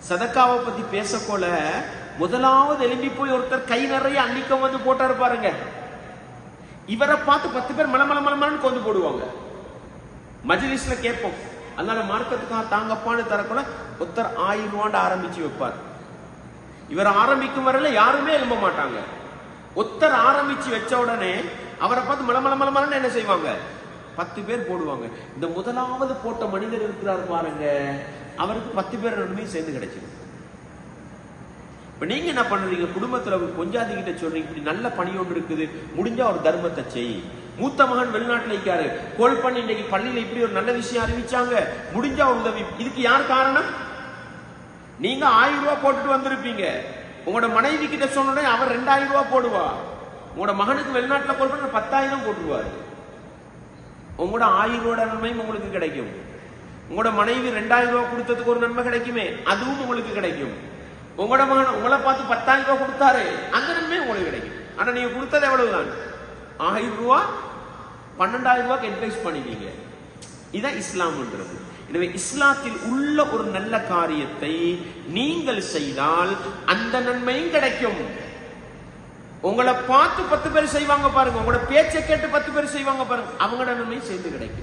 சதக்காவை பத்தி பேசக்கோல முதலாவது எழும்பி போய் ஒருத்தர் கை நிறைய அன்னிக்கம் வந்து போட்டாரு பாருங்க. இவரை பார்த்து 10 பேர் மலமலமலன்னு கொண்டு போடுவாங்க. மஜ்லிஸ்ல கேட்போம், அதனால மார்க்கத்துக்காக தாங்கப்பான்னு தரக்குள்ள ஒருத்தர் 1000 ரூபாண்டு ஆரம்பிச்சு வைப்பார். இவர் ஆரம்பிக்கும் வரையில யாருமே எழும்ப மாட்டாங்க. ஒருத்தர் ஆரம்பிச்சு வச்ச உடனே அவரை பார்த்து மலமலமலன்னு என்ன செய்வாங்க, 10 பேர் போடுவாங்க. இந்த முதலாவது போட்ட மனிதர் இருக்கிறார் பாருங்க, அவருக்கு 10 பேர் நன்மை சேர்ந்து கிடைச்சிடும். இப்ப நீங்க என்ன பண்றீங்க, குடும்பத்துல கொஞ்சாதிகிட்ட சொல்றீங்க, இப்படி நல்ல பணி ஒன்று இருக்குது, முடிஞ்சா ஒரு தர்மத்தை செய். மூத்த மகன் வெளிநாட்டுல இருக்காரு, கோல் பண்ணி இன்னைக்கு பள்ளியில இப்படி ஒரு நல்ல விஷயம் அறிவிச்சாங்க, முடிஞ்சா ஒரு உதவி. இதுக்கு யார் காரணம்? நீங்க 1000 ரூபாய் போட்டுட்டு வந்திருப்பீங்க. உங்களோட மனைவி கிட்ட சொன்ன அவர் 2000 ரூபாய் போடுவா. உங்களோட மகனுக்கு வெளிநாட்டுல கோல் பண்ண 10,000 போட்டுருவாரு. உங்களோட 1000 ரூபாய் நன்மையும் உங்களுக்கு கிடைக்கும். உங்களோட மனைவி 2000 ரூபாய் கொடுத்ததுக்கு ஒரு நன்மை கிடைக்குமே, அதுவும் உங்களுக்கு கிடைக்கும். உங்களோட மகன் உங்களை பார்த்து 10,000 ரூபாய் கொடுத்தாரு, அந்த நன்மை உங்களுக்கு கிடைக்கும். ஆனா நீங்க கொடுத்தது எவ்வளவுதான்? 1000 ரூபாய் 12,000 ரூபாய்க்கு அட்வைஸ் பண்ணிட்டீங்க. இதான் இஸ்லாம்ன்றது. எனவே இஸ்லாத்தில் உள்ள ஒரு நல்ல காரியத்தை நீங்கள் செய்தால் அந்த நன்மையும் கிடைக்கும். உங்களை பார்த்து 10 பேர் செய்வாங்க பாருங்க, உங்களோட பேச்சை கேட்டு 10 பேர் செய்வாங்க பாருங்க, அவங்களோட நன்மையும் சேர்ந்து கிடைக்கும்.